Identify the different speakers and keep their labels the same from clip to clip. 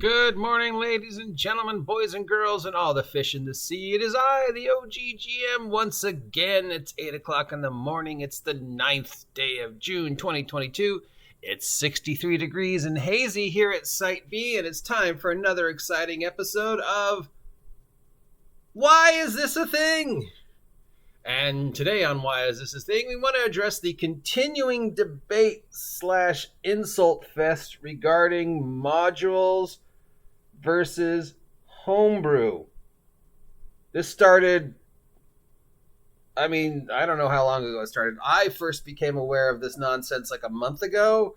Speaker 1: Good morning, ladies and gentlemen, boys and girls, and all the fish in the sea. It is I, the OGGM, once again. It's 8 o'clock in the morning. It's the 9th day of June, 2022. It's 63 degrees and hazy here at Site B, and it's time for another exciting episode of Why Is This a Thing? And today on Why Is This a Thing, we want to address the continuing debate / insult fest regarding modules versus homebrew. This started, I don't know how long ago it started. I first became aware of this nonsense like a month ago,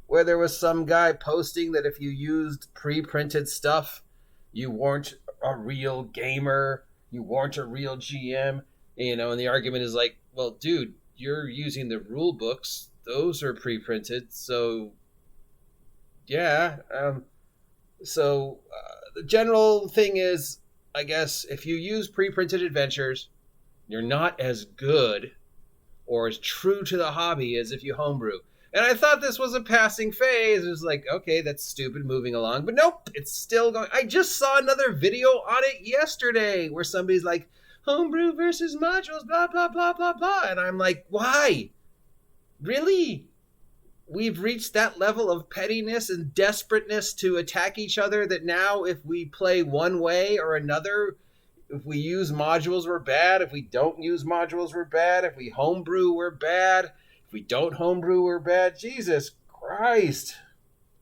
Speaker 1: where there was some guy posting that if you used pre-printed stuff, you weren't a real gamer, you weren't a real GM, and the argument is like, well, dude, you're using the rule books. Those are pre-printed, so yeah. The general thing is, I guess, if you use pre-printed adventures, you're not as good or as true to the hobby as if you homebrew. And I thought this was a passing phase. It was like, okay, that's stupid, moving along. But nope, it's still going. I just saw another video on it yesterday where somebody's like, homebrew versus modules, blah, blah, blah, blah, blah. And I'm like, why? Really? We've reached that level of pettiness and desperateness to attack each other that now if we play one way or another, if we use modules, we're bad. If we don't use modules, we're bad. If we homebrew, we're bad. If we don't homebrew, we're bad. Jesus Christ.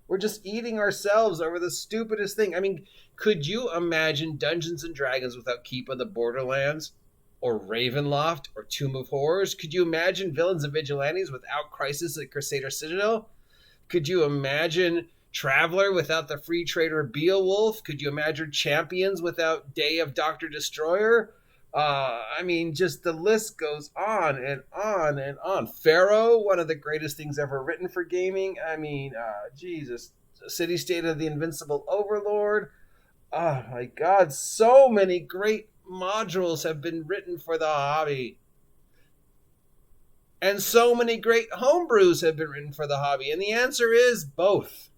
Speaker 1: We're just eating ourselves over the stupidest thing. I mean, could you imagine Dungeons & Dragons without Keep of the Borderlands? Or Ravenloft, or Tomb of Horrors? Could you imagine Villains and Vigilantes without Crisis at Crusader Citadel? Could you imagine Traveler without the Free Trader Beowulf? Could you imagine Champions without Day of Dr. Destroyer? Just the list goes on and on and on. Pharaoh, one of the greatest things ever written for gaming. Jesus. City State of the Invincible Overlord. Oh my God, so many great modules have been written for the hobby. And so many great homebrews have been written for the hobby. And the answer is both.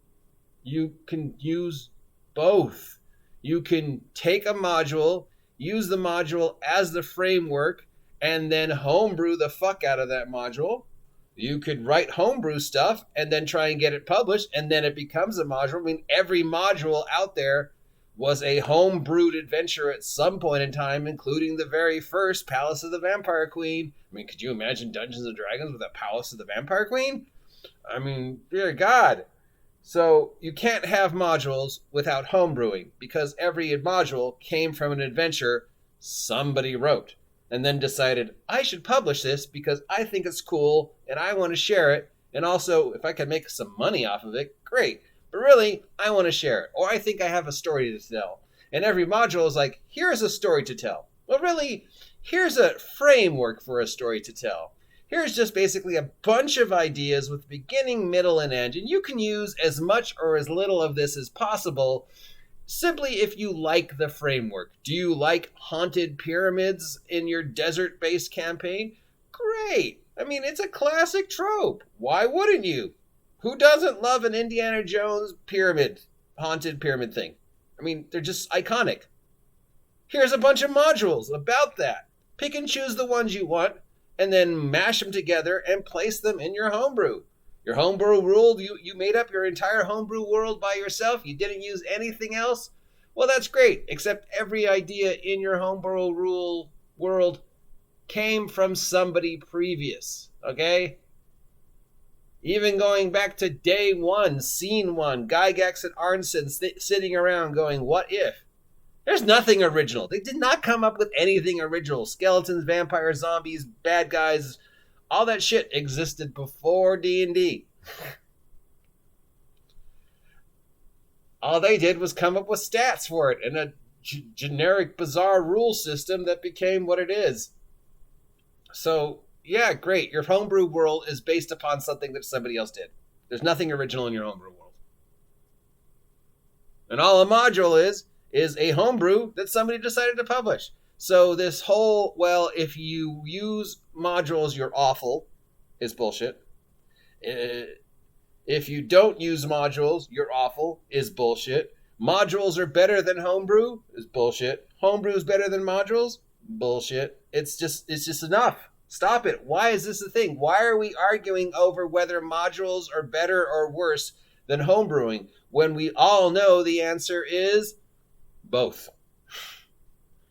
Speaker 1: You can use both. You can take a module, use the module as the framework, and then homebrew the fuck out of that module. You could write homebrew stuff and then try and get it published, and then it becomes a module. I mean, every module out there was a home-brewed adventure at some point in time, including the very first Palace of the Vampire Queen. I mean, could you imagine Dungeons & Dragons without Palace of the Vampire Queen? I mean, dear God. So you can't have modules without homebrewing, because every module came from an adventure somebody wrote, and then decided, I should publish this because I think it's cool, and I want to share it, and also, if I can make some money off of it, great. But really, I want to share it. Or I think I have a story to tell. And every module is like, here's a story to tell. Well, really, here's a framework for a story to tell. Here's just basically a bunch of ideas with beginning, middle, and end. And you can use as much or as little of this as possible, simply if you like the framework. Do you like haunted pyramids in your desert-based campaign? Great. I mean, it's a classic trope. Why wouldn't you? Who doesn't love an Indiana Jones haunted pyramid thing? I mean, they're just iconic. Here's a bunch of modules about that. Pick and choose the ones you want, and then mash them together and place them in your homebrew. Your homebrew world, you made up your entire homebrew world by yourself. You didn't use anything else. Well, that's great, except every idea in your homebrew rule world came from somebody previous, okay? Even going back to day one, scene one, Gygax and Arnson sitting around going, what if? There's nothing original. They did not come up with anything original. Skeletons, vampires, zombies, bad guys, all that shit existed before D&D. All they did was come up with stats for it and a generic, bizarre rule system that became what it is. So, yeah, great. Your homebrew world is based upon something that somebody else did. There's nothing original in your homebrew world. And all a module is a homebrew that somebody decided to publish. So this whole, well, if you use modules, you're awful, is bullshit. If you don't use modules, you're awful, is bullshit. Modules are better than homebrew is bullshit. Homebrew is better than modules? Bullshit. It's just enough. Stop it. Why is this a thing? Why are we arguing over whether modules are better or worse than homebrewing when we all know the answer is both?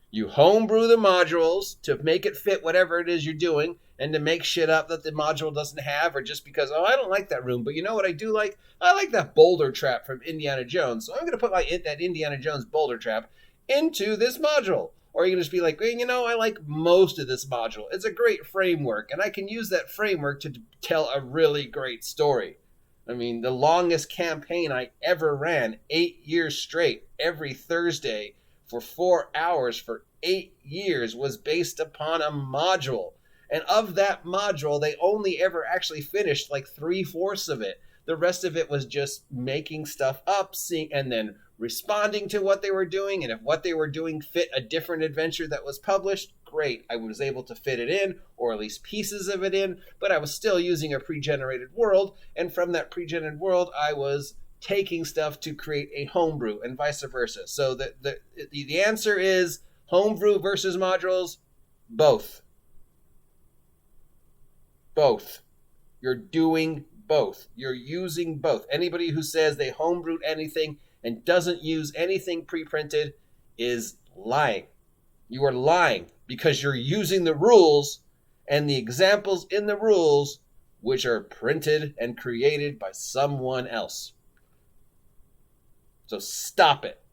Speaker 1: You homebrew the modules to make it fit whatever it is you're doing and to make shit up that the module doesn't have, or just because, oh, I don't like that room, but you know what I do like? I like that boulder trap from Indiana Jones, so I'm going to put that Indiana Jones boulder trap into this module. Or you can just be like, well, you know, I like most of this module. It's a great framework, and I can use that framework to tell a really great story. I mean, the longest campaign I ever ran, 8 years straight, every Thursday, for 4 hours for 8 years, was based upon a module. And of that module, they only ever actually finished like 3/4 of it. The rest of it was just making stuff up, seeing, and then responding to what they were doing. And if what they were doing fit a different adventure that was published, great. I was able to fit it in, or at least pieces of it in, but I was still using a pre-generated world. And from that pre-generated world, I was taking stuff to create a homebrew, and vice versa. So the answer is homebrew versus modules, both. Both. You're doing both. You're using both. Anybody who says they homebrewed anything and doesn't use anything pre-printed is lying. You are lying because you're using the rules and the examples in the rules, which are printed and created by someone else. So stop it.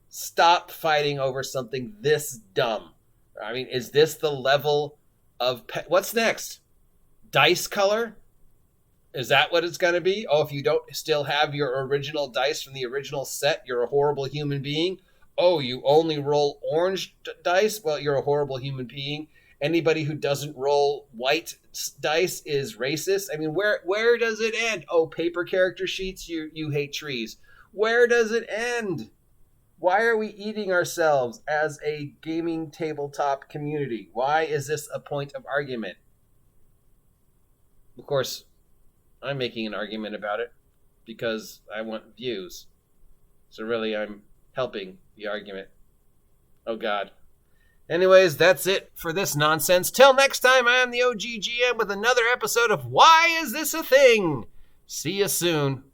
Speaker 1: Stop fighting over something this dumb. I mean, is this the level of... What's next? Dice Collor? Is that what it's going to be? Oh, if you don't still have your original dice from the original set, you're a horrible human being. Oh, you only roll orange dice? Well, you're a horrible human being. Anybody who doesn't roll white dice is racist. I mean, where does it end? Oh, paper character sheets? You hate trees. Where does it end? Why are we eating ourselves as a gaming tabletop community? Why is this a point of argument? Of course, I'm making an argument about it because I want views. So really, I'm helping the argument. Oh, God. Anyways, that's it for this nonsense. Till next time, I am the OGGM with another episode of Why Is This a Thing? See you soon.